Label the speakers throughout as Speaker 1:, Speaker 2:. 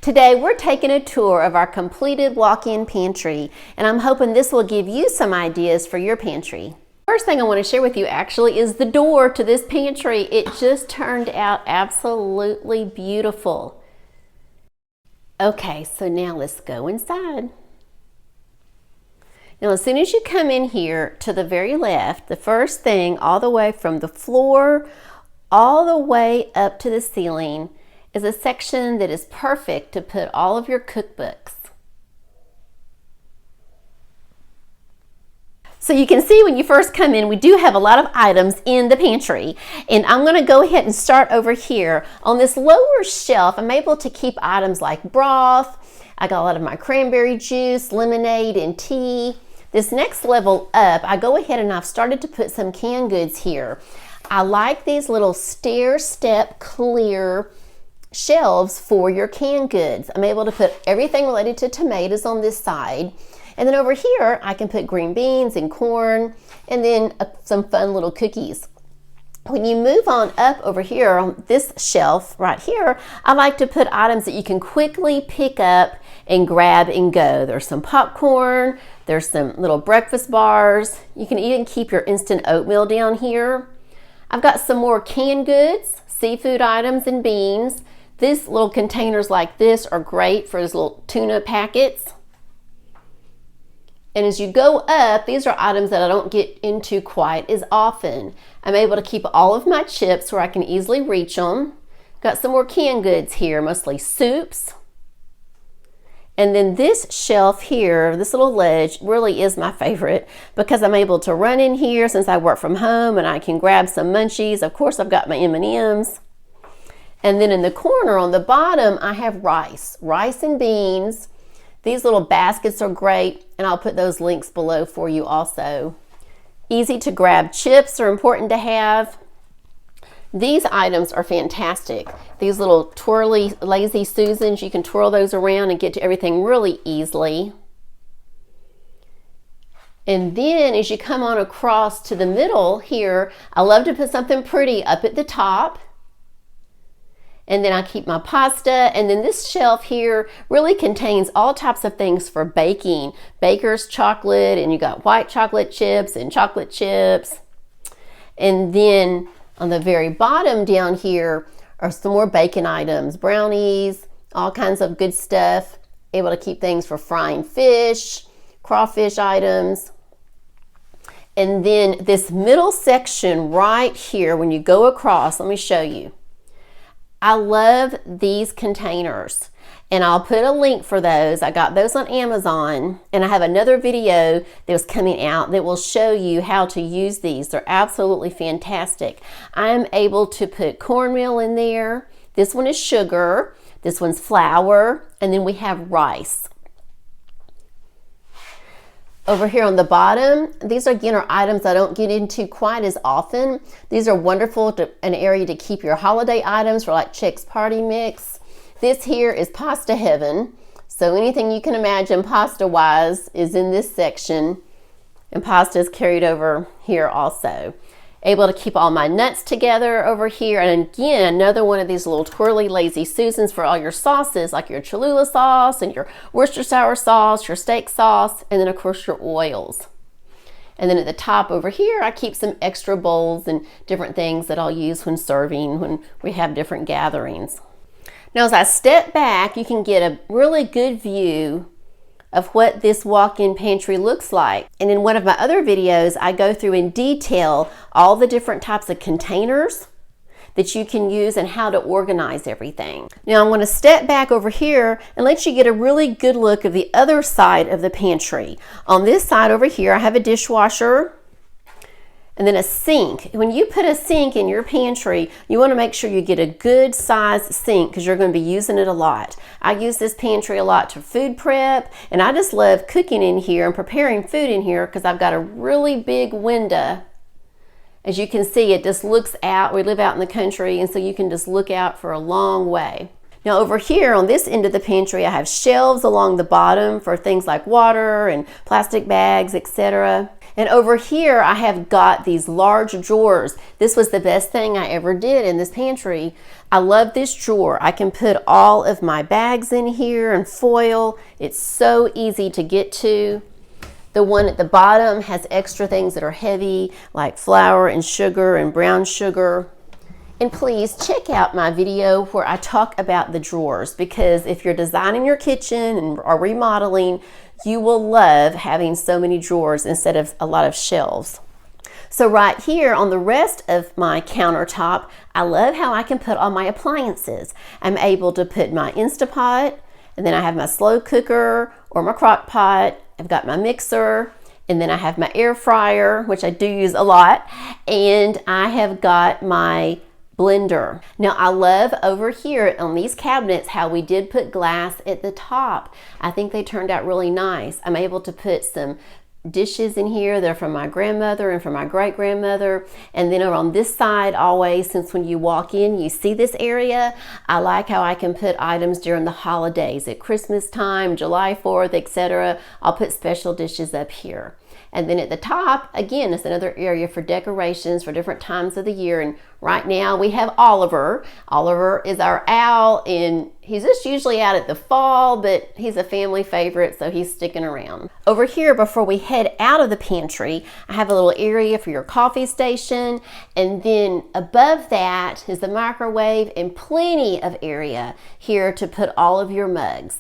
Speaker 1: Today we're taking a tour of our completed walk-in pantry, and I'm hoping this will give you some ideas for your pantry. First thing I want to share with you actually is the door to this pantry. It just turned out absolutely beautiful. Okay, so now let's go inside. Now as soon as you come in here to the very left, the first thing all the way from the floor all the way up to the ceiling is a section that is perfect to put all of your cookbooks. So you can see when you first come in, we do have a lot of items in the pantry. And I'm gonna go ahead and start over here. On this lower shelf, I'm able to keep items like broth. I got a lot of my cranberry juice, lemonade, and tea. This next level up, I go ahead and I've started to put some canned goods here. I like these little stair-step clear shelves for your canned goods. I'm able to put everything related to tomatoes on this side. And then over here, I can put green beans and corn, and then some fun little cookies. When you move on up over here on this shelf right here, I like to put items that you can quickly pick up and grab and go. There's some popcorn, there's some little breakfast bars. You can even keep your instant oatmeal down here. I've got some more canned goods, seafood items, and beans. These little containers like this are great for those little tuna packets. And as you go up, these are items that I don't get into quite as often. I'm able to keep all of my chips where I can easily reach them. Got some more canned goods here, mostly soups. And then this shelf here, this little ledge, really is my favorite because I'm able to run in here since I work from home and I can grab some munchies. Of course, I've got my M&Ms. And then in the corner on the bottom, I have rice and beans. These little baskets are great, and I'll put those links below for you also. Easy to grab chips are important to have. These items are fantastic. These little twirly Lazy Susans, you can twirl those around and get to everything really easily. And then as you come on across to the middle here, I love to put something pretty up at the top. And then I keep my pasta, and then this shelf here really contains all types of things for baking. Baker's chocolate, and you got white chocolate chips and chocolate chips. And then on the very bottom down here are some more baking items, brownies, all kinds of good stuff. Able to keep things for frying fish, crawfish items. And then this middle section right here, when you go across, let me show you. I love these containers, and I'll put a link for those. I got those on Amazon, and I have another video that was coming out that will show you how to use these. They're absolutely fantastic. I'm able to put cornmeal in there. This one is sugar, this one's flour, and then we have rice. Over here on the bottom, these again are items I don't get into quite as often. These are wonderful, an area to keep your holiday items for like Chex Party Mix. This here is pasta heaven. So anything you can imagine pasta-wise is in this section. And pasta is carried over here also. Able to keep all my nuts together over here. And again, another one of these little twirly Lazy Susans for all your sauces, like your Cholula sauce and your Worcestershire sauce, your steak sauce, and then of course your oils. And then at the top over here, I keep some extra bowls and different things that I'll use when serving, when we have different gatherings. Now as I step back, you can get a really good view of what this walk-in pantry looks like. And in one of my other videos, I go through in detail all the different types of containers that you can use and how to organize everything. Now I'm going to step back over here and let you get a really good look of the other side of the pantry. On this side over here, I have a dishwasher and then a sink. When you put a sink in your pantry, you want to make sure you get a good size sink because you're going to be using it a lot. I use this pantry a lot to food prep, and I just love cooking in here and preparing food in here because I've got a really big window. As you can see, it just looks out. We live out in the country, and so you can just look out for a long way. Now over here on this end of the pantry, I have shelves along the bottom for things like water and plastic bags, etc. And over here, I have got these large drawers. This was the best thing I ever did in this pantry. I love this drawer. I can put all of my bags in here and foil. It's so easy to get to. The one at the bottom has extra things that are heavy, like flour and sugar and brown sugar. And please check out my video where I talk about the drawers, because if you're designing your kitchen and are remodeling, you will love having so many drawers instead of a lot of shelves. So right here on the rest of my countertop, I love how I can put all my appliances. I'm able to put my Instapot, and then I have my slow cooker or my crock pot. I've got my mixer, and then I have my air fryer, which I do use a lot, and I have got my blender. Now I love over here on these cabinets how we did put glass at the top. I think they turned out really nice. I'm able to put some dishes in here. They're from my grandmother and from my great-grandmother. And then on this side always, since when you walk in you see this area, I like how I can put items during the holidays at Christmas time, July 4th, etc. I'll put special dishes up here. And then at the top, again, it's another area for decorations for different times of the year. And right now we have Oliver. Oliver is our owl, and he's just usually out at the fall, but he's a family favorite, so he's sticking around. Over here, before we head out of the pantry, I have a little area for your coffee station. And then above that is the microwave and plenty of area here to put all of your mugs.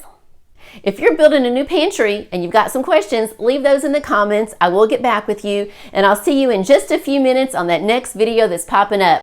Speaker 1: If you're building a new pantry and you've got some questions, leave those in the comments. I will get back with you, and I'll see you in just a few minutes on that next video that's popping up.